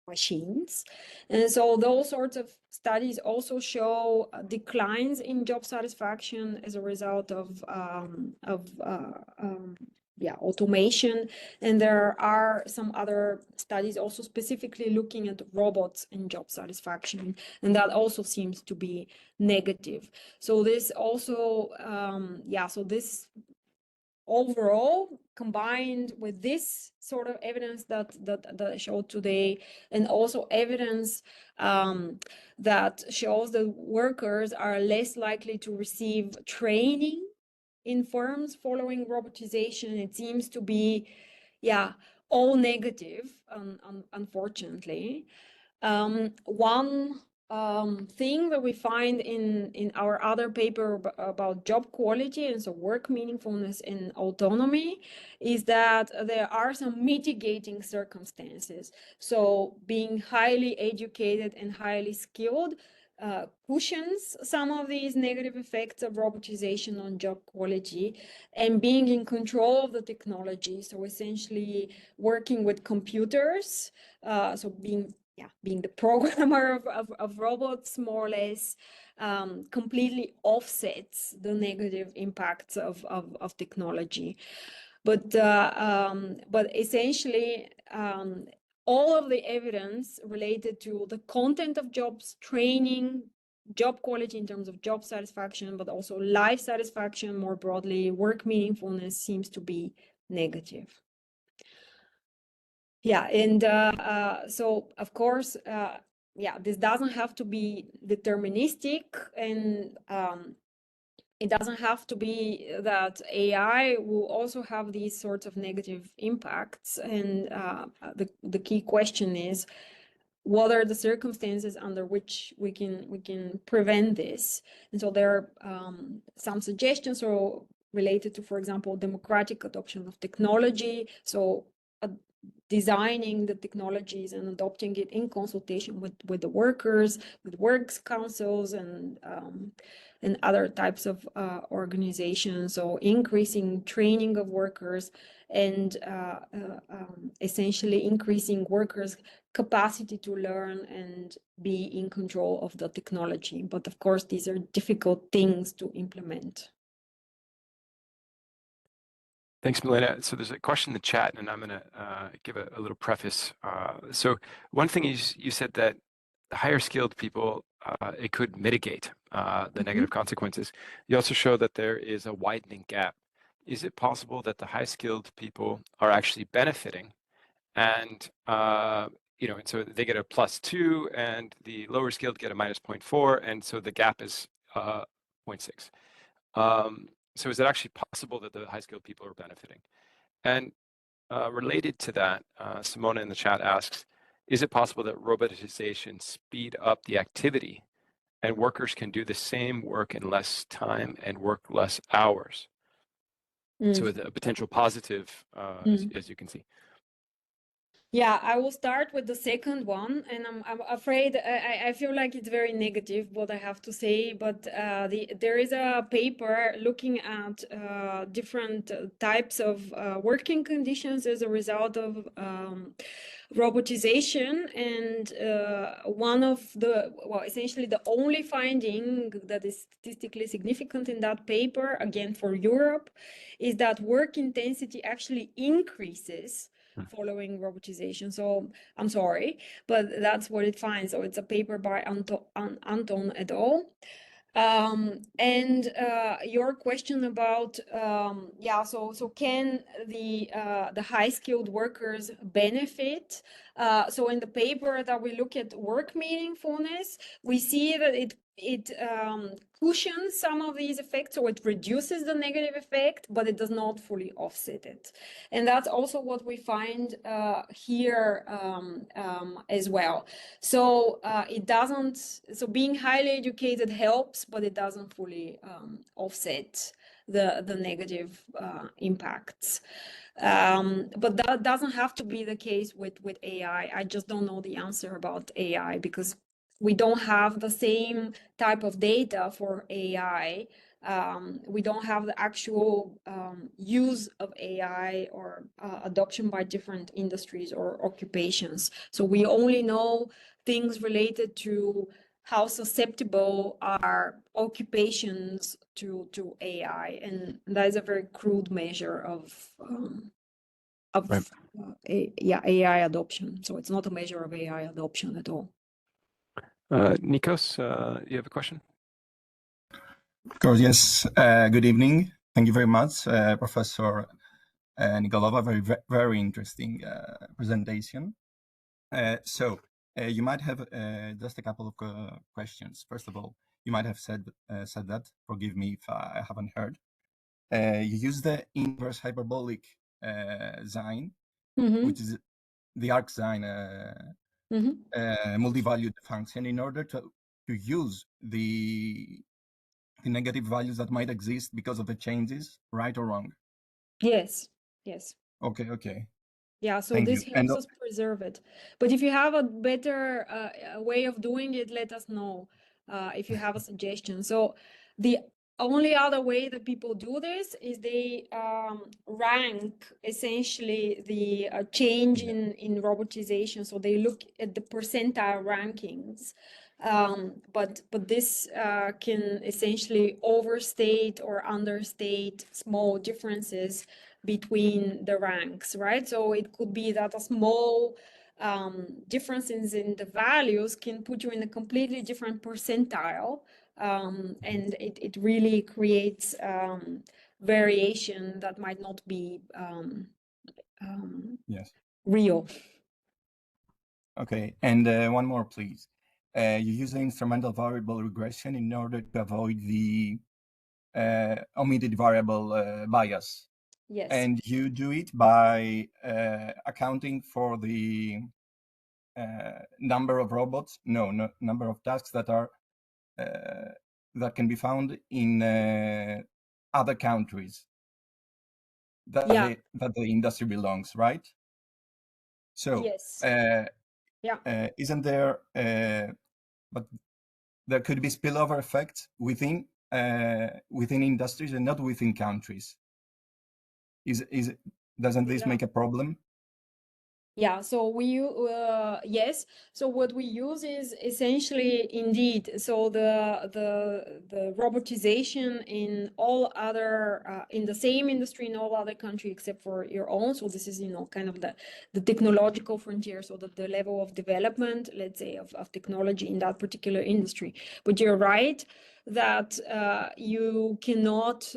machines. And so those sorts of studies also show declines in job satisfaction as a result of automation. And there are some other studies also specifically looking at robots and job satisfaction, and that also seems to be negative. So this also, so this overall, combined with this sort of evidence that I showed today, and also evidence that shows that workers are less likely to receive training in firms following robotization, it seems to be, all negative, unfortunately. One thing that we find in our other paper about job quality and so work meaningfulness and autonomy is that there are some mitigating circumstances. So being highly educated and highly skilled cushions some of these negative effects of robotization on job quality, and being in control of the technology, so essentially working with computers, so being the programmer of robots, more or less, completely offsets the negative impacts of technology. But essentially, all of the evidence related to the content of jobs, training, job quality in terms of job satisfaction, but also life satisfaction more broadly, work meaningfulness, seems to be negative. Yeah, and so of course, this doesn't have to be deterministic, and it doesn't have to be that AI will also have these sorts of negative impacts. And the key question is, what are the circumstances under which we can prevent this? And so there are some suggestions related to, for example, democratic adoption of technology. So designing the technologies and adopting it in consultation with the workers, with works councils and other types of organizations. So increasing training of workers and essentially increasing workers' capacity to learn and be in control of the technology. But of course, these are difficult things to implement. Thanks, Milena. So there's a question in the chat, and I'm going to give a little preface. So one thing is, you said that the higher skilled people, it could mitigate the negative consequences. You also show that there is a widening gap. Is it possible that the high skilled people are actually benefiting, and and so they get a +2, and the lower skilled get a -0.4, and so the gap is 0.6? So is it actually possible that the high skilled people are benefiting? And related to that, Simona in the chat asks, is it possible that robotization speed up the activity and workers can do the same work in less time and work less hours? So a potential positive, as you can see. Yeah, I will start with the second one, and I'm afraid I feel like it's very negative what I have to say, but there is a paper looking at different types of working conditions as a result of robotization, and one of the, well, essentially the only finding that is statistically significant in that paper, again for Europe, is that work intensity actually increases following robotization. So I'm sorry, but that's what it finds. So it's a paper by Anton et al. And your question about yeah, so can the high-skilled workers benefit? So in the paper that we look at work meaningfulness, we see that it cushions some of these effects, so it reduces the negative effect, but it does not fully offset it. And that's also what we find here as well. So it doesn't, so being highly educated helps, but it doesn't fully offset the negative impacts. But that doesn't have to be the case with AI. I just don't know the answer about AI because we don't have the same type of data for AI. We don't have the actual use of AI or adoption by different industries or occupations. So we only know things related to how susceptible are occupations to AI, and that is a very crude measure of Right. AI adoption. So it's not a measure of AI adoption at all. Nikos, you have a question? Of course, yes. Good evening. Thank you very much, Professor Nikolova. Very interesting presentation. So you might have just a couple of questions. First of all, you might have said that. Forgive me if I haven't heard. You use the inverse hyperbolic sign, which is the arc sign multi-valued function, in order to use the negative values that might exist because of the changes, right or wrong? Yes, yes. Okay. Yeah, so Thank this you. helps us preserve it. But if you have a better way of doing it, let us know if you have a suggestion. So the only other way that people do this is they rank essentially the change in robotization. So they look at the percentile rankings. But this can essentially overstate or understate small differences between the ranks, right? So it could be that a small differences in the values can put you in a completely different percentile, and it really creates variation that might not be yes. real. Okay, and one more, please. You use the instrumental variable regression in order to avoid the omitted variable bias. Yes. And you do it by accounting for the number of robots, number of tasks that are that can be found in other countries that the industry belongs, right? So yes. isn't there? But there could be spillover effects within industries and not within countries. Doesn't this make a problem? Yeah, so yes. So what we use is essentially indeed, so the robotization in all other in the same industry in all other countries except for your own. So this is, kind of the technological frontier, so that the level of development, let's say, of technology in that particular industry. But you're right that you cannot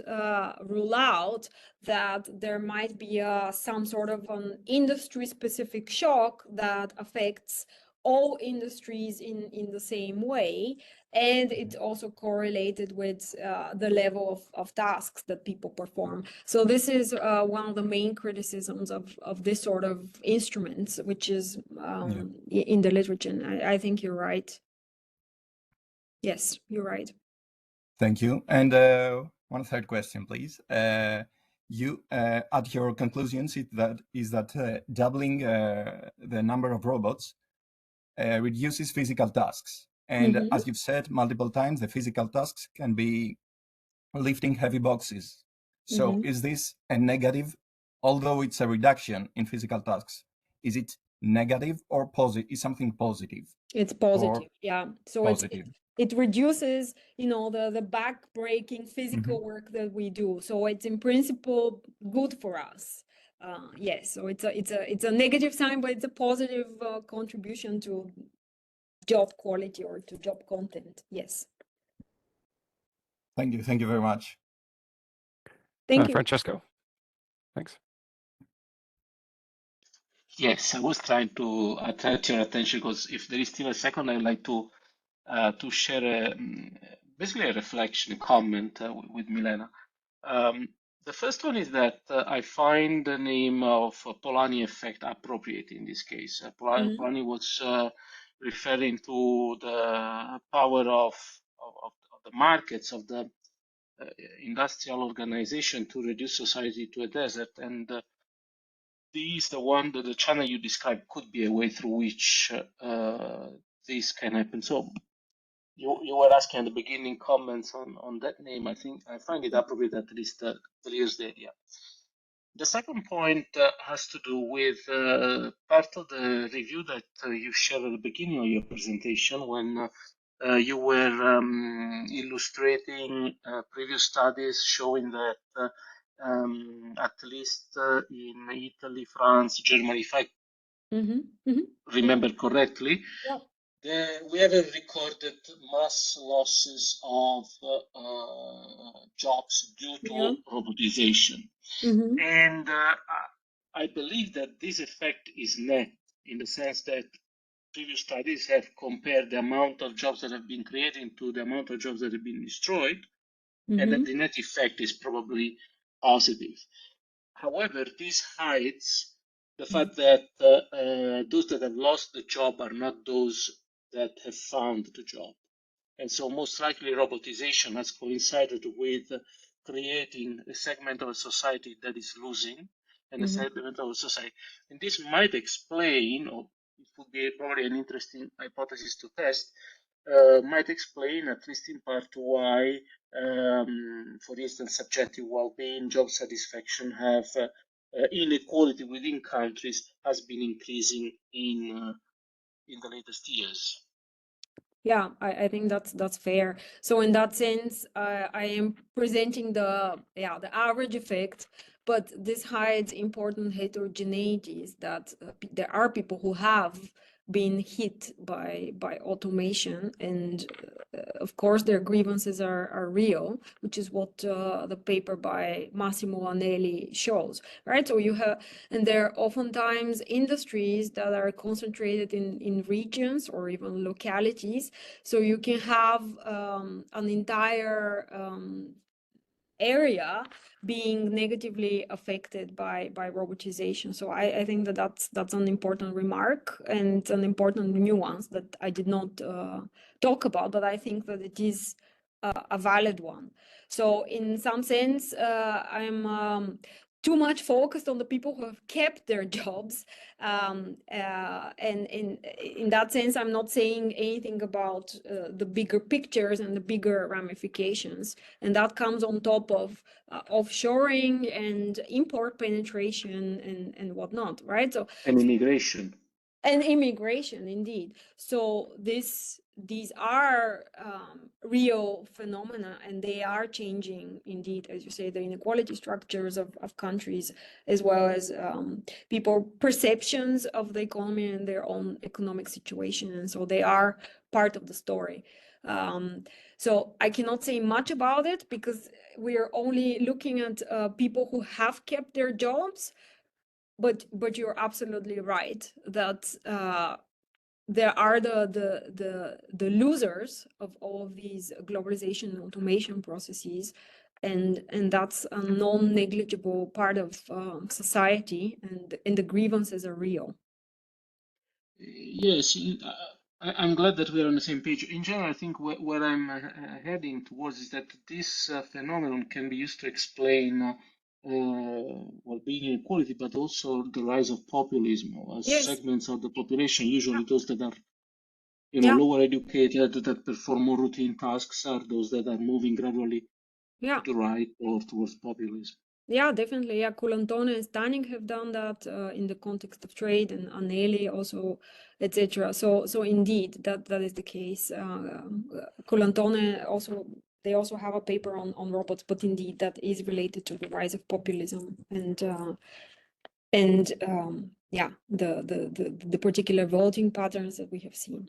rule out that there might be some sort of an industry-specific shock that affects all industries in the same way. And it's also correlated with the level of tasks that people perform. So this is one of the main criticisms of this sort of instruments, which is in the literature. I think you're right. Yes, you're right. Thank you. And one third question, please. you at your conclusions is that doubling the number of robots reduces physical tasks. And as you've said multiple times, the physical tasks can be lifting heavy boxes. So is this a negative, although it's a reduction in physical tasks, is it negative or positive? Is something positive? It's positive, yeah. So positive. it reduces, the back-breaking physical work that we do. So it's in principle good for us. Yes, so it's a negative sign, but it's a positive contribution to job quality or to job content. Yes. Thank you. Thank you very much. Thank you. Francesco, thanks. Yes, I was trying to attract your attention because if there is still a second, I would like to share basically a reflection, a comment with Milena. The first one is that I find the name of Polanyi effect appropriate in this case. Polanyi was referring to the power of the markets, of the industrial organization to reduce society to a desert. And the channel you described could be a way through which this can happen. So you were asking at the beginning comments on that name. I think I find it appropriate at least clears the area. The second point has to do with part of the review that you shared at the beginning of your presentation when you were illustrating previous studies showing that at least in Italy, France, Germany, if I remember correctly, we haven't recorded mass losses of jobs due to robotization. And I believe that this effect is net in the sense that previous studies have compared the amount of jobs that have been created to the amount of jobs that have been destroyed, and that the net effect is probably positive. However, this hides the fact that those that have lost the job are not those that have found the job. And so most likely robotization has coincided with creating a segment of a society that is losing and a segment of a society. And this might explain, or it would be probably an interesting hypothesis to test, might explain, at least in part, why, for instance, subjective well-being, job satisfaction have inequality within countries has been increasing in the latest years. Yeah, I think that's fair. So in that sense, I am presenting the average effect, but this hides important heterogeneities that there are people who have been hit by automation, and of course their grievances are real, which is what the paper by Massimo Anelli shows, right? So you have, and there are oftentimes industries that are concentrated in regions or even localities, so you can have an entire area being negatively affected by robotization. So I think that's an important remark and an important nuance that I did not talk about, but I think that it is a valid one. So in some sense, I'm too much focused on the people who have kept their jobs. And in that sense, I'm not saying anything about the bigger pictures and the bigger ramifications. And that comes on top of offshoring and import penetration and whatnot, right? So and immigration. And immigration, indeed. So these are real phenomena, and they are changing, indeed, as you say, the inequality structures of countries, as well as people perceptions of the economy and their own economic situation. And so they are part of the story. So I cannot say much about it because we are only looking at people who have kept their jobs. But you're absolutely right that there are the losers of all of these globalization and automation processes, and that's a non-negligible part of society, and the grievances are real. Yes, I'm glad that we're on the same page. In general, I think where I'm heading towards is that this phenomenon can be used to explain well-being and equality, but also the rise of populism as Yes. segments of the population, usually those that are Yeah. lower educated, that perform more routine tasks, are those that are moving gradually Yeah. to the right or towards populism. Yeah, definitely. Yeah, Colantone and Stanning have done that in the context of trade, and Anelli also, etc. So indeed, that is the case. Colantone also, they also have a paper on robots, but indeed that is related to the rise of populism and yeah, the particular voting patterns that we have seen.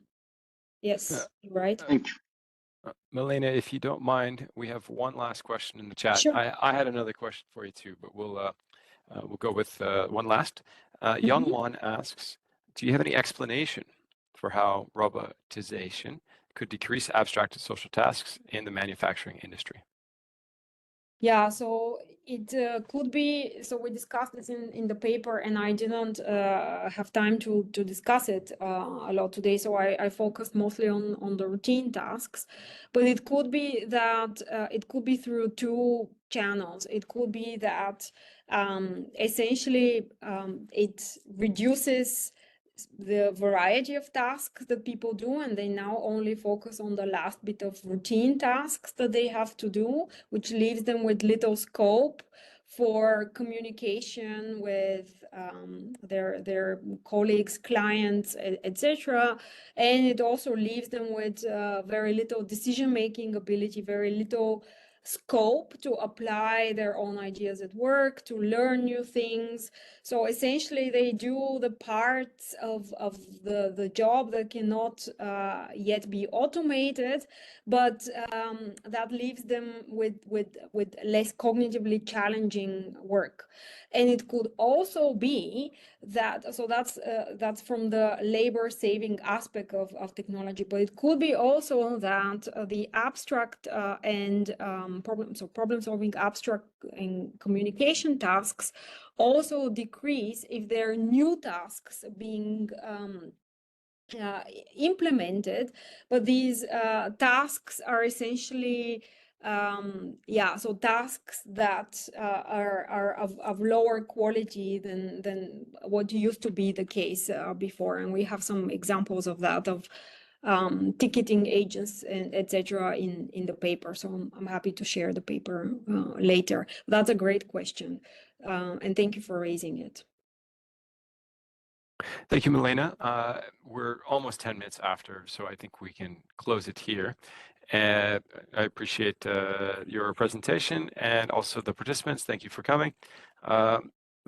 Yes, you're right. Thank you. Milena, if you don't mind, we have one last question in the chat. Sure. I had another question for you too, but we'll go with one last. Young One asks, do you have any explanation for how robotization could decrease abstracted social tasks in the manufacturing industry? Yeah, so it could be, so we discussed this in the paper, and I didn't have time to discuss it a lot today, so I focused mostly on the routine tasks. But it could be that it could be through two channels. It could be that essentially it reduces the variety of tasks that people do, and they now only focus on the last bit of routine tasks that they have to do, which leaves them with little scope for communication with their colleagues, clients, etc. And it also leaves them with very little decision-making ability, very little scope to apply their own ideas at work, to learn new things. So essentially, they do the parts of the job that cannot yet be automated, but that leaves them with less cognitively challenging work. And it could also be that, so that's from the labor saving aspect of technology, but it could be also that the abstract and problem solving abstract and communication tasks also decrease if there are new tasks being implemented, but these tasks are essentially so tasks that are of lower quality than what used to be the case before, and we have some examples of that, of ticketing agents and etc. in the paper. So I'm happy to share the paper later. That's a great question, and thank you for raising it. Thank you, Milena. We're almost 10 minutes after, so I think we can close it here. And I appreciate your presentation, and also the participants. Thank you for coming.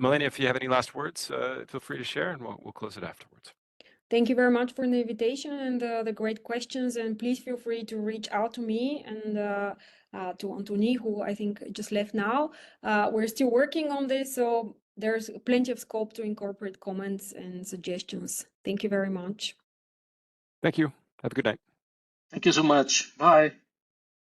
Milena, if you have any last words, feel free to share, and we'll close it afterwards. Thank you very much for the invitation and the great questions, and please feel free to reach out to me and to Anthony, who I think just left now. We're still working on this, so there's plenty of scope to incorporate comments and suggestions. Thank you very much. Thank you. Have a good night. Thank you so much. Bye.